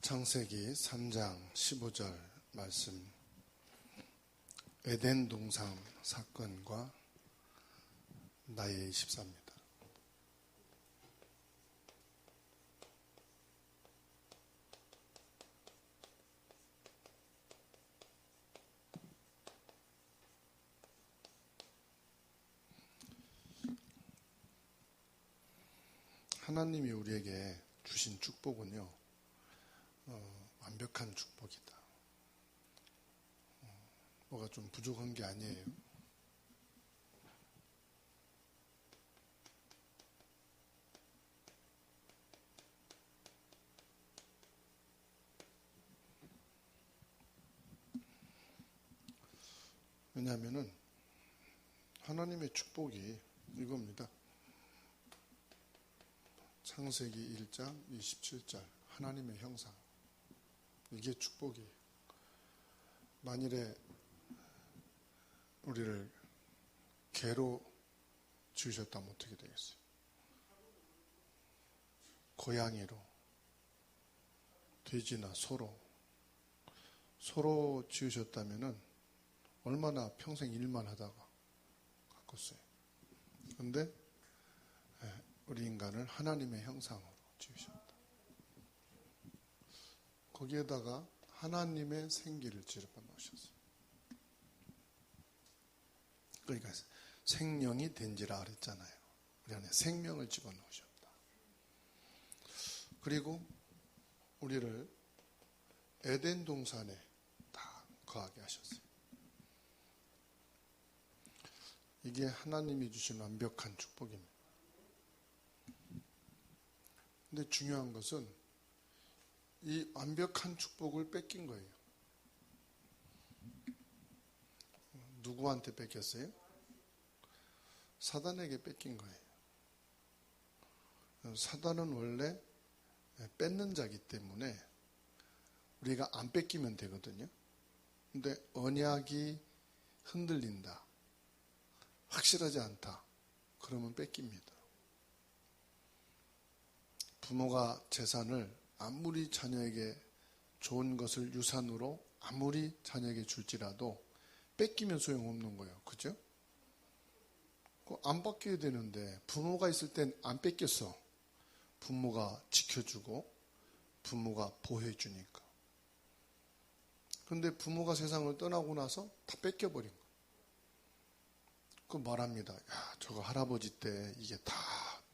창세기 3장 15절 말씀, 에덴 동산 사건과 나의 24입니다. 하나님이 우리에게 주신 축복은요, 완벽한 축복이다. 뭐가 좀 부족한 게 아니에요. 왜냐하면은 하나님의 축복이 이겁니다. 창세기 1장 27절 하나님의 형상, 이게 축복이에요. 만일에 우리를 개로 지으셨다면 어떻게 되겠어요? 고양이로, 돼지나 소로 지으셨다면은 얼마나 평생 일만 하다가 가꿨어요. 그런데 우리 인간을 하나님의 형상으로 지으셨다. 거기에다가 하나님의 생기를 집어 넣으셨어요. 그러니까 생명이 된지라 그랬잖아요. 우리 안에 생명을 집어 넣으셨다. 그리고 우리를 에덴 동산에 다 거하게 하셨어요. 이게 하나님이 주신 완벽한 축복입니다. 근데 중요한 것은 이 완벽한 축복을 뺏긴 거예요. 누구한테 뺏겼어요? 사단에게 뺏긴 거예요. 사단은 원래 뺏는 자이기 때문에 우리가 안 뺏기면 되거든요. 근데 언약이 흔들린다, 확실하지 않다, 그러면 뺏깁니다. 부모가 재산을 아무리 자녀에게 좋은 것을 유산으로 아무리 자녀에게 줄지라도 뺏기면 소용없는 거예요. 그죠? 안 바뀌어야 되는데 부모가 있을 땐 안 뺏겼어. 부모가 지켜주고 부모가 보호해주니까. 그런데 부모가 세상을 떠나고 나서 다 뺏겨버린 거예요. 그 말합니다. 야, 저거 할아버지 때 이게 다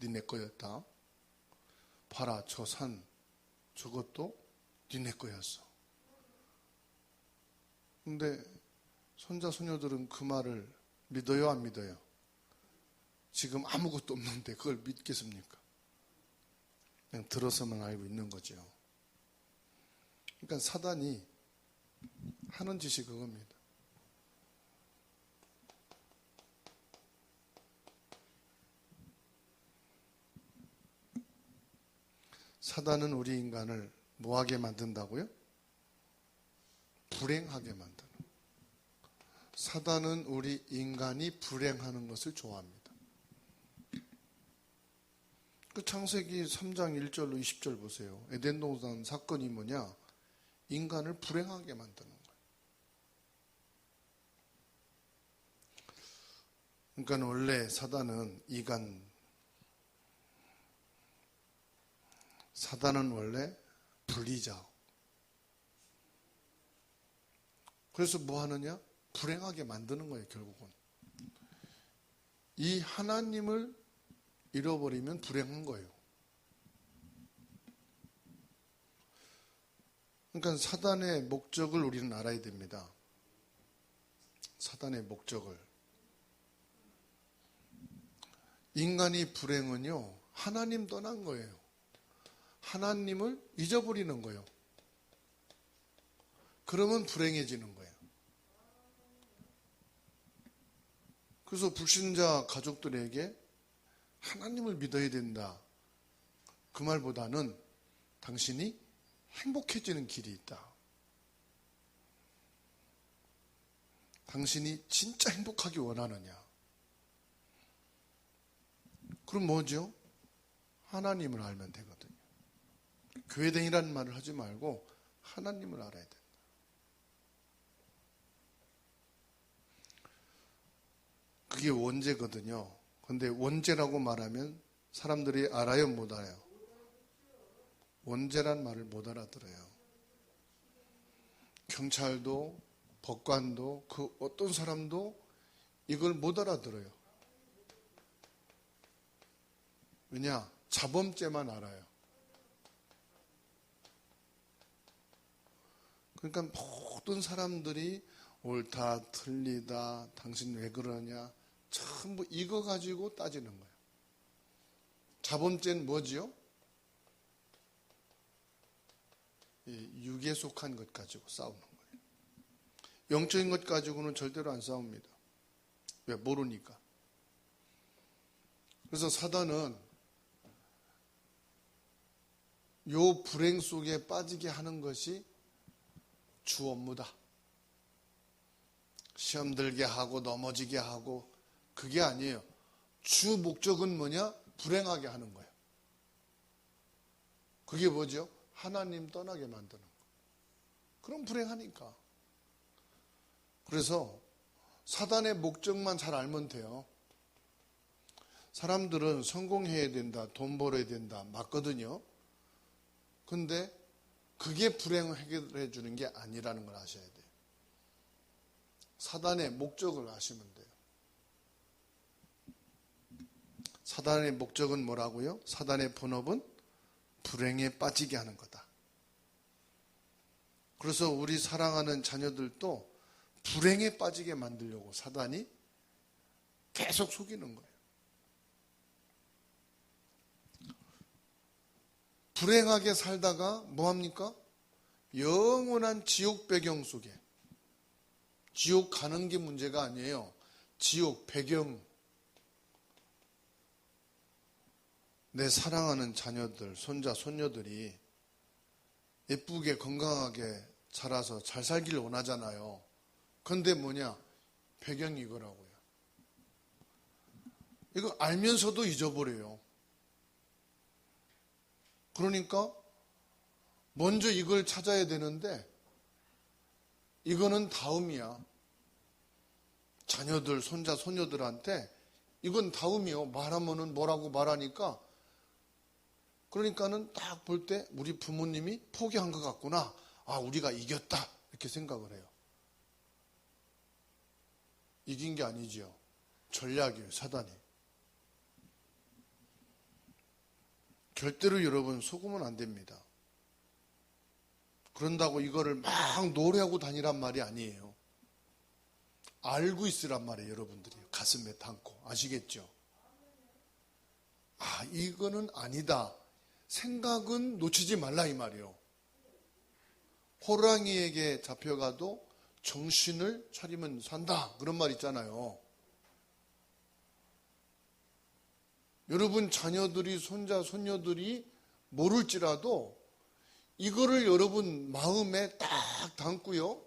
니네 거였다. 봐라, 저 산 저것도 니네 거였어. 근데 손자 손녀들은 그 말을 믿어요, 안 믿어요? 지금 아무것도 없는데 그걸 믿겠습니까? 그냥 들어서만 알고 있는 거죠. 그러니까 사단이 하는 짓이 그겁니다. 사단은 우리 인간을 뭐하게 만든다고요? 불행하게 만드는. 사단은 우리 인간이 불행하는 것을 좋아합니다. 그 창세기 3장 1절로 20절 보세요. 에덴 동산 사건이 뭐냐? 인간을 불행하게 만드는 거예요. 그러니까 원래 사단은 원래 불리자. 그래서 뭐 하느냐? 불행하게 만드는 거예요, 결국은. 이 하나님을 잃어버리면 불행한 거예요. 그러니까 사단의 목적을 우리는 알아야 됩니다. 사단의 목적을. 인간이 불행은요, 하나님 떠난 거예요. 하나님을 잊어버리는 거예요. 그러면 불행해지는 거예요. 그래서 불신자 가족들에게 하나님을 믿어야 된다, 그 말보다는 당신이 행복해지는 길이 있다. 당신이 진짜 행복하기 원하느냐? 그럼 뭐죠? 하나님을 알면 되거든요. 교회 다니라는 말을 하지 말고 하나님을 알아야 된다. 그게 원죄거든요. 근데 원죄라고 말하면 사람들이 알아요, 못 알아요? 원죄란 말을 못 알아들어요. 경찰도 법관도 그 어떤 사람도 이걸 못 알아들어요. 왜냐? 자범죄만 알아요. 그러니까 모든 사람들이 옳다, 틀리다, 당신 왜 그러냐, 전부 이거 가지고 따지는 거예요. 자범죄는 뭐지요? 육에 속한 것 가지고 싸우는 거예요. 영적인 것 가지고는 절대로 안 싸웁니다. 왜? 모르니까. 그래서 사단은 요 불행 속에 빠지게 하는 것이 주 업무다. 시험 들게 하고 넘어지게 하고 그게 아니에요. 주 목적은 뭐냐? 불행하게 하는 거예요. 그게 뭐죠? 하나님 떠나게 만드는 거. 그럼 불행하니까. 그래서 사단의 목적만 잘 알면 돼요. 사람들은 성공해야 된다, 돈 벌어야 된다, 맞거든요. 근데 그게 불행을 해결해 주는 게 아니라는 걸 아셔야 돼요. 사단의 목적을 아시면 돼요. 사단의 목적은 뭐라고요? 사단의 본업은 불행에 빠지게 하는 거다. 그래서 우리 사랑하는 자녀들도 불행에 빠지게 만들려고 사단이 계속 속이는 거예요. 불행하게 살다가 뭐합니까? 영원한 지옥 배경 속에, 지옥 가는 게 문제가 아니에요. 지옥 배경. 내 사랑하는 자녀들, 손자, 손녀들이 예쁘게 건강하게 자라서 잘 살기를 원하잖아요. 근데 뭐냐? 배경이 이거라고요. 이거 알면서도 잊어버려요. 그러니까 먼저 이걸 찾아야 되는데 이거는 다음이야. 자녀들, 손자, 손녀들한테 이건 다음이요. 말하면은 뭐라고 말하니까 그러니까는 딱 볼 때 우리 부모님이 포기한 것 같구나. 아, 우리가 이겼다. 이렇게 생각을 해요. 이긴 게 아니죠. 전략이에요, 사단이. 절대로 여러분 속으면 안 됩니다. 그런다고 이거를 막 노래하고 다니란 말이 아니에요. 알고 있으란 말이에요, 여러분들이. 가슴에 담고. 아시겠죠? 아, 이거는 아니다. 생각은 놓치지 말라 이 말이에요. 호랑이에게 잡혀가도 정신을 차리면 산다. 그런 말 있잖아요. 여러분 자녀들이, 손자, 손녀들이 모를지라도 이거를 여러분 마음에 딱 담고요.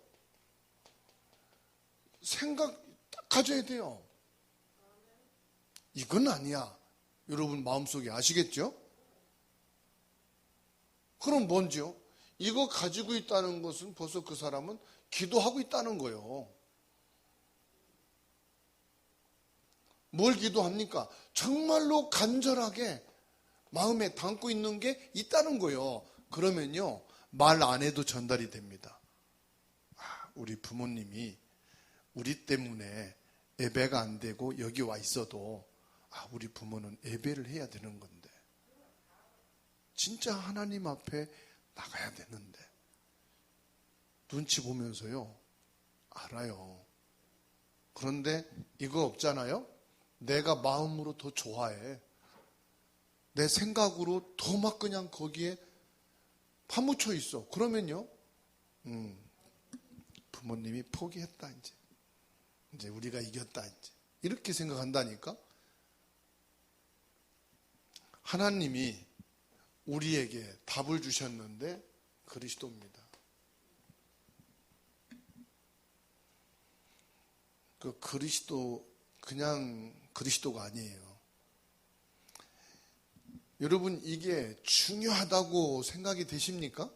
생각 딱 가져야 돼요. 이건 아니야. 여러분 마음속에 아시겠죠? 그럼 뭔지요? 이거 가지고 있다는 것은 벌써 그 사람은 기도하고 있다는 거예요. 뭘 기도합니까? 정말로 간절하게 마음에 담고 있는 게 있다는 거예요. 그러면요, 말 안 해도 전달이 됩니다. 아, 우리 부모님이 우리 때문에 예배가 안 되고 여기 와 있어도 아, 우리 부모는 예배를 해야 되는 건데 진짜 하나님 앞에 나가야 되는데 눈치 보면서요 알아요. 그런데 이거 없잖아요. 내가 마음으로 더 좋아해. 내 생각으로 더 막 그냥 거기에 파묻혀 있어. 그러면요 부모님이 포기했다. 이제 우리가 이겼다. 이렇게 생각한다니까. 하나님이 우리에게 답을 주셨는데 그리스도입니다. 그 그리스도 그냥 그리스도가 아니에요. 여러분, 이게 중요하다고 생각이 되십니까?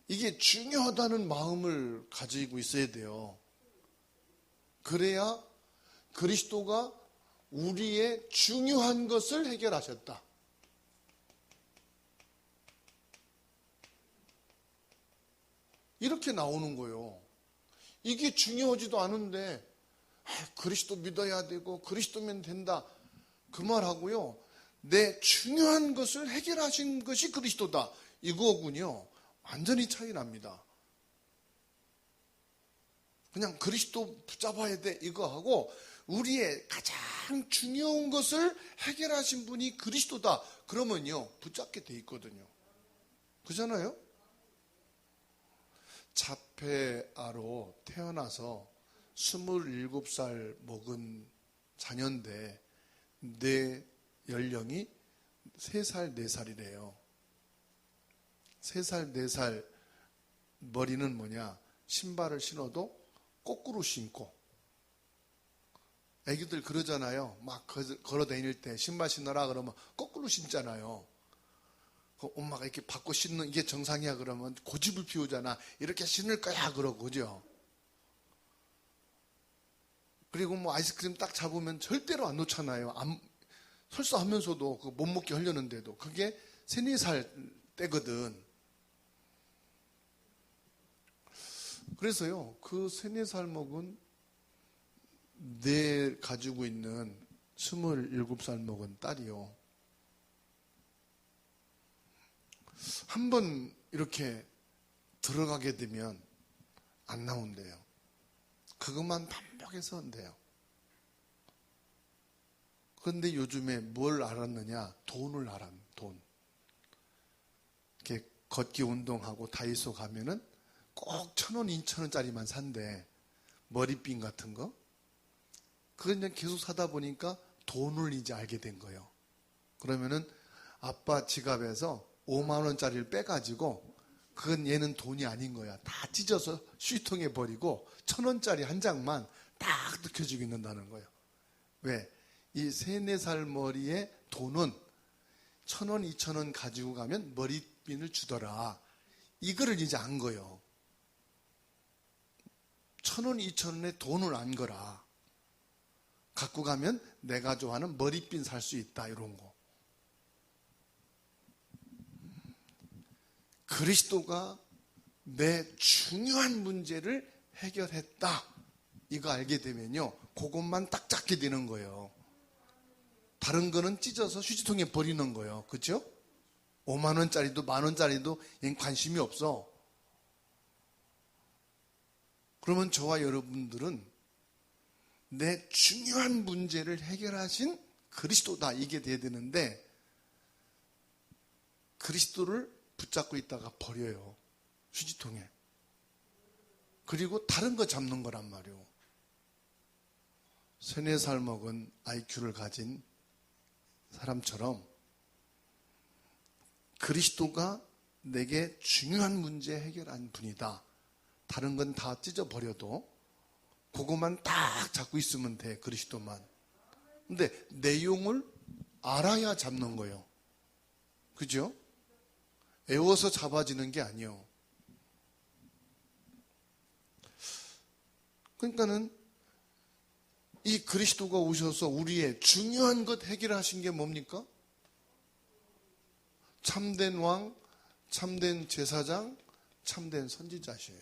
이게 중요하다는 마음을 가지고 있어야 돼요. 그래야 그리스도가 우리의 중요한 것을 해결하셨다. 이렇게 나오는 거예요. 이게 중요하지도 않은데 그리스도 믿어야 되고 그리스도면 된다. 그 말하고요. 내 중요한 것을 해결하신 것이 그리스도다. 이거군요. 완전히 차이 납니다. 그냥 그리스도 붙잡아야 돼 이거하고 우리의 가장 중요한 것을 해결하신 분이 그리스도다. 그러면요. 붙잡게 돼 있거든요. 그잖아요? 자폐아로 태어나서 27살 먹은 자녀인데 내 연령이 3살, 4살이래요. 3살, 4살 머리는 뭐냐? 신발을 신어도 거꾸로 신고. 애기들 그러잖아요. 막 걸어 다닐 때 신발 신어라 그러면 거꾸로 신잖아요. 엄마가 이렇게 바꿔 신는 이게 정상이야 그러면 고집을 피우잖아. 이렇게 신을 거야 그러고 그죠? 그리고 뭐 아이스크림 딱 잡으면 절대로 안 놓잖아요. 설사하면서도 못 먹게 하려는데도 그게 3, 4살 때거든. 그래서요, 그 3, 4살 먹은 내 가지고 있는 27살 먹은 딸이요. 한번 이렇게 들어가게 되면 안 나온대요. 그것만 반복해서 한대요. 그런데 요즘에 뭘 알았느냐? 돈을 알았, 돈. 이렇게 걷기 운동하고 다이소 가면은 꼭 1,000원, 2,000원짜리만 산대. 머리핀 같은 거. 그걸 이제 계속 사다 보니까 돈을 이제 알게 된 거예요. 그러면은 아빠 지갑에서 5만 원짜리를 빼가지고 그건 얘는 돈이 아닌 거야. 다 찢어서 휴지통에 버리고 1,000원짜리 한 장만 딱 넣혀주고 있는다는 거예요. 왜? 이 3, 4살 머리에 돈은 1,000원, 2,000원 가지고 가면 머리핀을 주더라. 이거를 이제 안 거예요. 1,000원, 2,000원에 돈을 안 거라. 갖고 가면 내가 좋아하는 머리핀 살 수 있다. 이런 거. 그리스도가 내 중요한 문제를 해결했다. 이거 알게 되면요. 그것만 딱 잡게 되는 거예요. 다른 거는 찢어서 휴지통에 버리는 거예요. 그렇죠? 5만 원짜리도 만 원짜리도 얘는 관심이 없어. 그러면 저와 여러분들은 내 중요한 문제를 해결하신 그리스도다. 이게 돼야 되는데 그리스도를 붙잡고 있다가 버려요. 휴지통에. 그리고 다른 거 잡는 거란 말이에요. 3, 4살 먹은 IQ를 가진 사람처럼 그리스도가 내게 중요한 문제 해결한 분이다. 다른 건 다 찢어버려도 그것만 딱 잡고 있으면 돼. 그리스도만. 근데 내용을 알아야 잡는 거예요. 그죠? 애워서 잡아지는 게 아니에요. 그러니까는 이 그리스도가 오셔서 우리의 중요한 것 해결하신 게 뭡니까? 참된 왕, 참된 제사장, 참된 선지자시에요.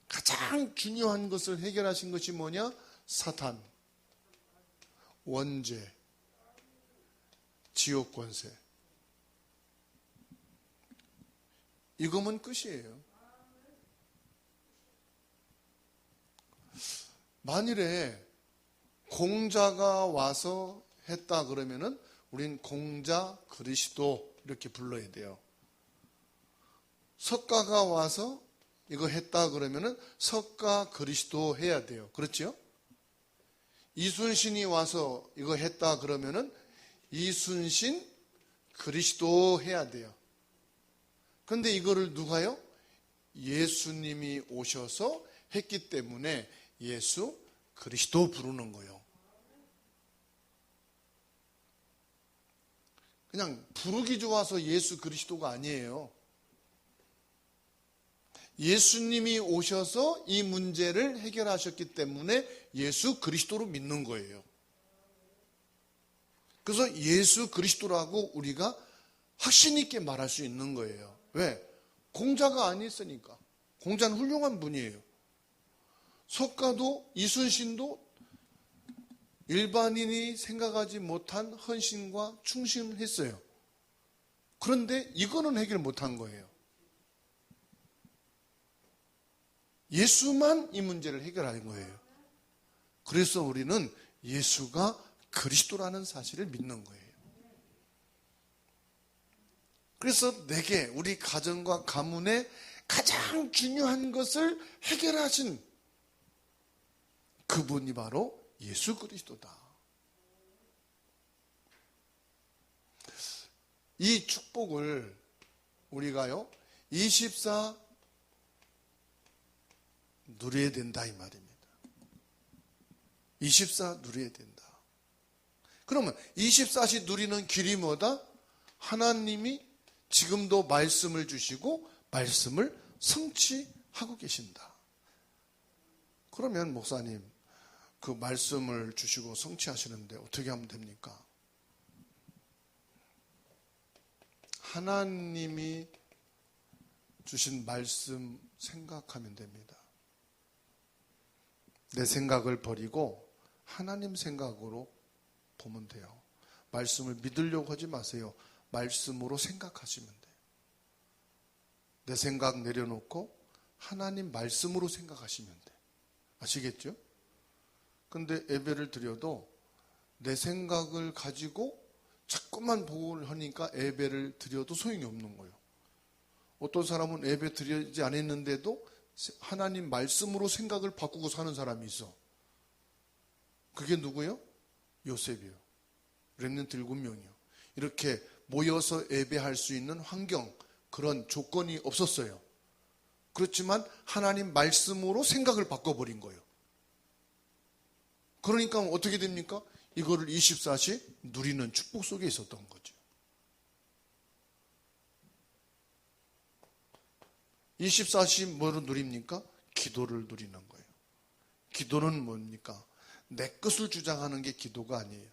가장 중요한 것을 해결하신 것이 뭐냐? 사탄, 원죄, 지옥 권세. 이거면 끝이에요. 만일에 공자가 와서 했다 그러면은 우린 공자 그리스도 이렇게 불러야 돼요. 석가가 와서 이거 했다 그러면은 석가 그리스도 해야 돼요. 그렇죠? 이순신이 와서 이거 했다 그러면은 이순신 그리스도 해야 돼요. 그런데 이거를 누가요? 예수님이 오셔서 했기 때문에 예수 그리스도 부르는 거예요. 그냥 부르기 좋아서 예수 그리스도가 아니에요. 예수님이 오셔서 이 문제를 해결하셨기 때문에 예수 그리스도로 믿는 거예요. 그래서 예수 그리스도라고 우리가 확신 있게 말할 수 있는 거예요. 왜? 공자가 아니었으니까. 공자는 훌륭한 분이에요. 석가도 이순신도 일반인이 생각하지 못한 헌신과 충신을 했어요. 그런데 이거는 해결 못한 거예요. 예수만 이 문제를 해결한 거예요. 그래서 우리는 예수가 그리스도라는 사실을 믿는 거예요. 그래서 내게 우리 가정과 가문에 가장 중요한 것을 해결하신 그분이 바로 예수 그리스도다. 이 축복을 우리가요 24 누려야 된다 이 말입니다. 24 누려야 된다. 그러면 24시 누리는 길이 뭐다? 하나님이 지금도 말씀을 주시고 말씀을 성취하고 계신다. 그러면 목사님 그 말씀을 주시고 성취하시는데 어떻게 하면 됩니까? 하나님이 주신 말씀 생각하면 됩니다. 내 생각을 버리고 하나님 생각으로 보면 돼요. 말씀을 믿으려고 하지 마세요. 말씀으로 생각하시면 돼요. 내 생각 내려놓고 하나님 말씀으로 생각하시면 돼요. 아시겠죠? 근데 예배를 드려도 내 생각을 가지고 자꾸만 보고를 하니까 예배를 드려도 소용이 없는 거예요. 어떤 사람은 예배 드리지 않았는데도 하나님 말씀으로 생각을 바꾸고 사는 사람이 있어. 그게 누구요? 요셉이요. 렘넌트 7명이요. 이렇게 모여서 예배할 수 있는 환경, 그런 조건이 없었어요. 그렇지만 하나님 말씀으로 생각을 바꿔버린 거예요. 그러니까 어떻게 됩니까? 이거를 24시 누리는 축복 속에 있었던 거죠. 24시 뭐를 누립니까? 기도를 누리는 거예요. 기도는 뭡니까? 내 것을 주장하는 게 기도가 아니에요.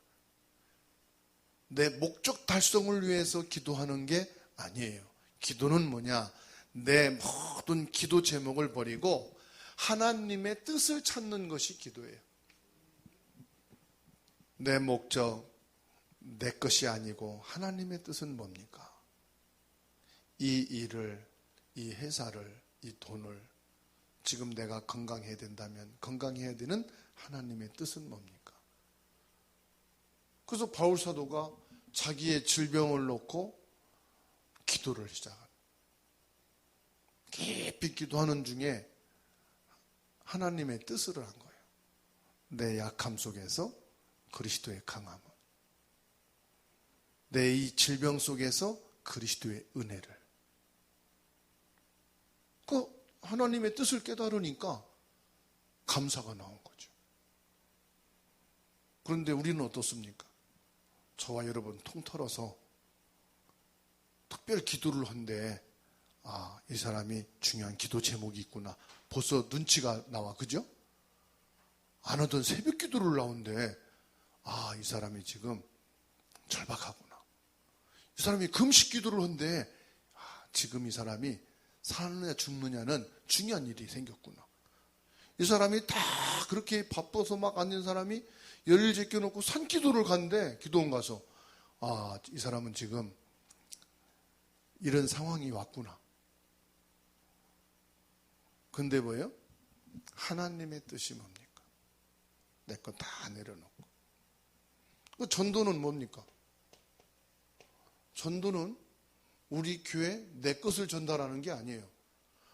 내 목적 달성을 위해서 기도하는 게 아니에요. 기도는 뭐냐? 내 모든 기도 제목을 버리고 하나님의 뜻을 찾는 것이 기도예요. 내 목적, 내 것이 아니고 하나님의 뜻은 뭡니까? 이 일을, 이 회사를, 이 돈을 지금 내가 건강해야 된다면 건강해야 되는 하나님의 뜻은 뭡니까? 그래서 바울 사도가 자기의 질병을 놓고 기도를 시작합니다. 깊이 기도하는 중에 하나님의 뜻을 한 거예요. 내 약함 속에서 그리스도의 강함을, 내 이 질병 속에서 그리스도의 은혜를. 그 하나님의 뜻을 깨달으니까 감사가 나온 거죠. 그런데 우리는 어떻습니까? 저와 여러분 통틀어서 특별 기도를 한데 이 사람이 중요한 기도 제목이 있구나. 벌써 눈치가 나와. 그죠? 안 하던 새벽 기도를 나오는데 이 사람이 지금 절박하구나. 이 사람이 금식 기도를 하는데 지금 이 사람이 사느냐 죽느냐는 중요한 일이 생겼구나. 이 사람이 다 그렇게 바빠서 막 앉은 사람이 열일 제껴놓고 산기도를 갔는데 기도원 가서 이 사람은 지금 이런 상황이 왔구나. 근데 뭐예요? 하나님의 뜻이 뭡니까? 내 거 다 내려놓고. 그 전도는 뭡니까? 전도는 우리 교회 내 것을 전달하는 게 아니에요.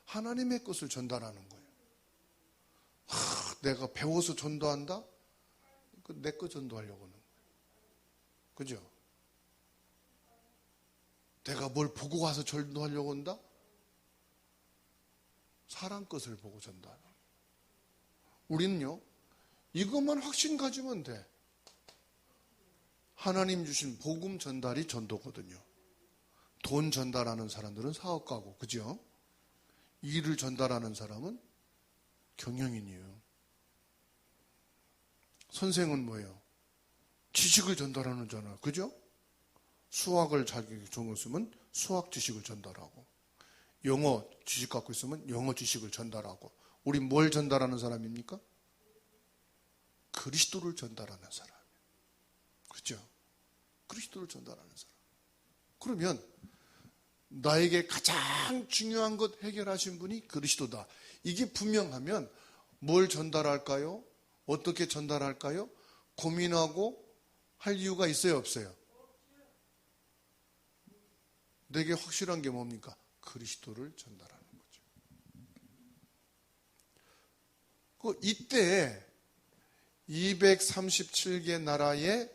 하나님의 것을 전달하는 거예요. 내가 배워서 전도한다? 내 거 전도하려고 하는 거예요. 그죠? 내가 뭘 보고 와서 전도하려고 한다? 사람 것을 보고 전도하는 거예요. 우리는요, 이것만 확신 가지면 돼. 하나님 주신 복음 전달이 전도거든요. 돈 전달하는 사람들은 사업가고, 그죠? 일을 전달하는 사람은 경영인이에요. 선생은 뭐예요? 지식을 전달하는 자잖아요. 그죠? 수학을 잘 적었으면 수학 지식을 전달하고, 영어 지식 갖고 있으면 영어 지식을 전달하고. 우리 뭘 전달하는 사람입니까? 그리스도를 전달하는 사람. 그죠? 그리스도를 전달하는 사람. 그러면 나에게 가장 중요한 것 해결하신 분이 그리스도다. 이게 분명하면 뭘 전달할까요? 어떻게 전달할까요? 고민하고 할 이유가 있어요, 없어요? 내게 확실한 게 뭡니까? 그리스도를 전달하는 거죠. 이때 237개 나라에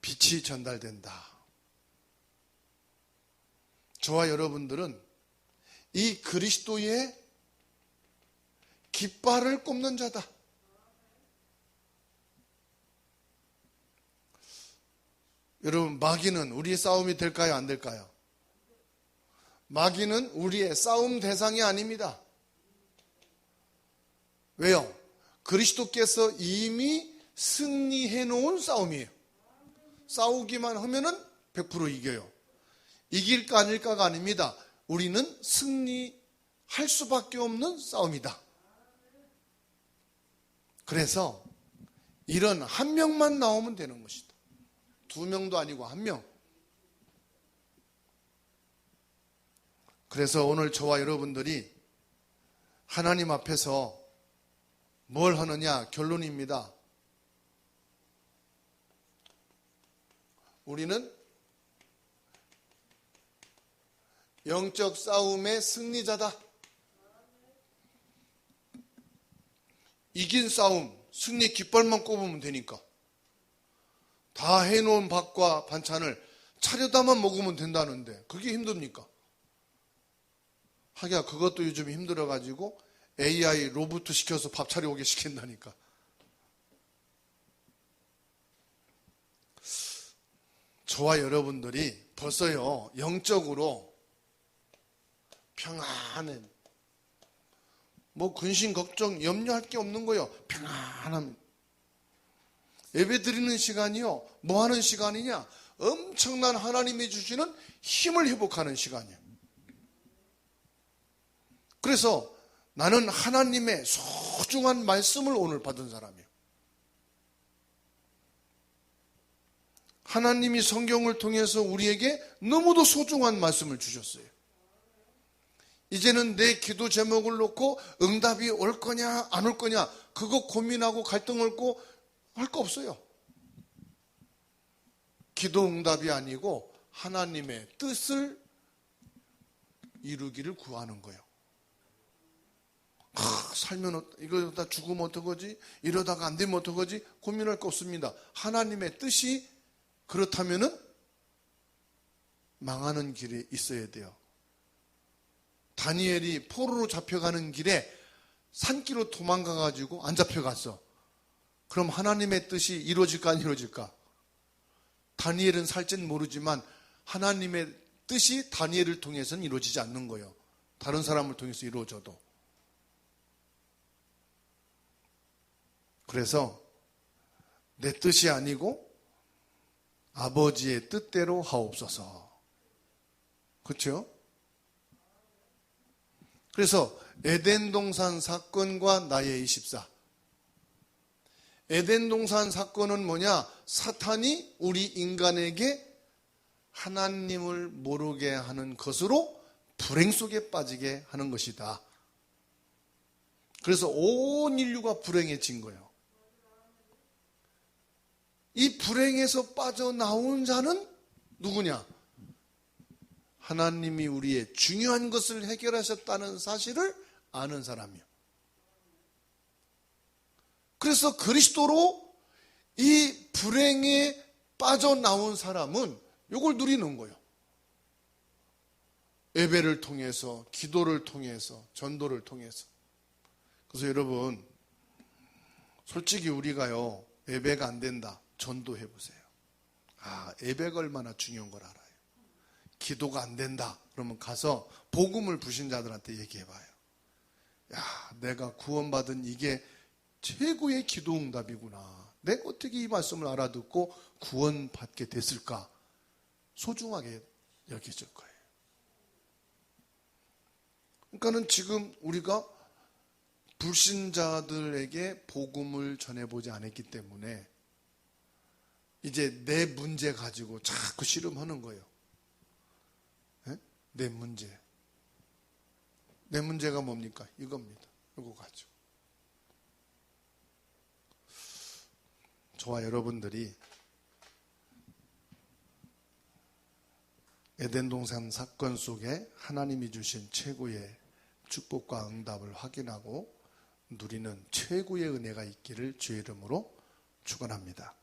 빛이 전달된다. 저와 여러분들은 이 그리스도의 깃발을 꼽는 자다. 여러분, 마귀는 우리의 싸움이 될까요? 안 될까요? 마귀는 우리의 싸움 대상이 아닙니다. 왜요? 그리스도께서 이미 승리해 놓은 싸움이에요. 싸우기만 하면은 100% 이겨요. 이길까 아닐까가 아닙니다. 우리는 승리할 수밖에 없는 싸움이다. 그래서 이런 한 명만 나오면 되는 것이다. 두 명도 아니고 한 명. 그래서 오늘 저와 여러분들이 하나님 앞에서 뭘 하느냐? 결론입니다. 우리는 영적 싸움의 승리자다. 이긴 싸움, 승리 깃발만 꼽으면 되니까. 다 해놓은 밥과 반찬을 차려다만 먹으면 된다는데 그게 힘듭니까? 하기야 그것도 요즘 힘들어가지고 AI 로봇 시켜서 밥 차려오게 시킨다니까. 저와 여러분들이 벌써요 영적으로 평안해. 뭐 근심 걱정 염려할 게 없는 거예요. 평안함. 예배 드리는 시간이요 뭐 하는 시간이냐? 엄청난 하나님이 주시는 힘을 회복하는 시간이에요. 그래서 나는 하나님의 소중한 말씀을 오늘 받은 사람이에요. 하나님이 성경을 통해서 우리에게 너무도 소중한 말씀을 주셨어요. 이제는 내 기도 제목을 놓고 응답이 올 거냐 안 올 거냐 그거 고민하고 갈등 옳고 할 거 없어요. 기도 응답이 아니고 하나님의 뜻을 이루기를 구하는 거예요. 살면 이러다 죽으면 어떡하지? 이러다가 안 되면 어떡하지? 고민할 거 없습니다. 하나님의 뜻이 그렇다면은 망하는 길에 있어야 돼요. 다니엘이 포로로 잡혀가는 길에 산길로 도망가가지고 안 잡혀갔어. 그럼 하나님의 뜻이 이루어질까 안 이루어질까? 다니엘은 살지는 모르지만 하나님의 뜻이 다니엘을 통해서는 이루어지지 않는 거예요. 다른 사람을 통해서 이루어져도. 그래서 내 뜻이 아니고 아버지의 뜻대로 하옵소서. 그렇죠? 그래서 에덴 동산 사건과 나의 24. 에덴 동산 사건은 뭐냐? 사탄이 우리 인간에게 하나님을 모르게 하는 것으로 불행 속에 빠지게 하는 것이다. 그래서 온 인류가 불행해진 거예요. 이 불행에서 빠져나온 자는 누구냐? 하나님이 우리의 중요한 것을 해결하셨다는 사실을 아는 사람이요. 그래서 그리스도로 이 불행에 빠져나온 사람은 이걸 누리는 거예요. 예배를 통해서, 기도를 통해서, 전도를 통해서. 그래서 여러분, 솔직히 우리가요, 예배가 안 된다. 전도해 보세요. 예배가 얼마나 중요한 걸 알아요. 기도가 안 된다 그러면 가서 복음을 불신자들한테 얘기해봐요. 내가 구원받은 이게 최고의 기도 응답이구나. 내가 어떻게 이 말씀을 알아듣고 구원받게 됐을까? 소중하게 여겨질 거예요. 그러니까는 지금 우리가 불신자들에게 복음을 전해보지 않았기 때문에 이제 내 문제 가지고 자꾸 씨름하는 거예요. 내 문제. 내 문제가 뭡니까? 이겁니다. 이거 가지고. 저와 여러분들이 에덴 동산 사건 속에 하나님이 주신 최고의 축복과 응답을 확인하고 누리는 최고의 은혜가 있기를 주의 이름으로 축원합니다.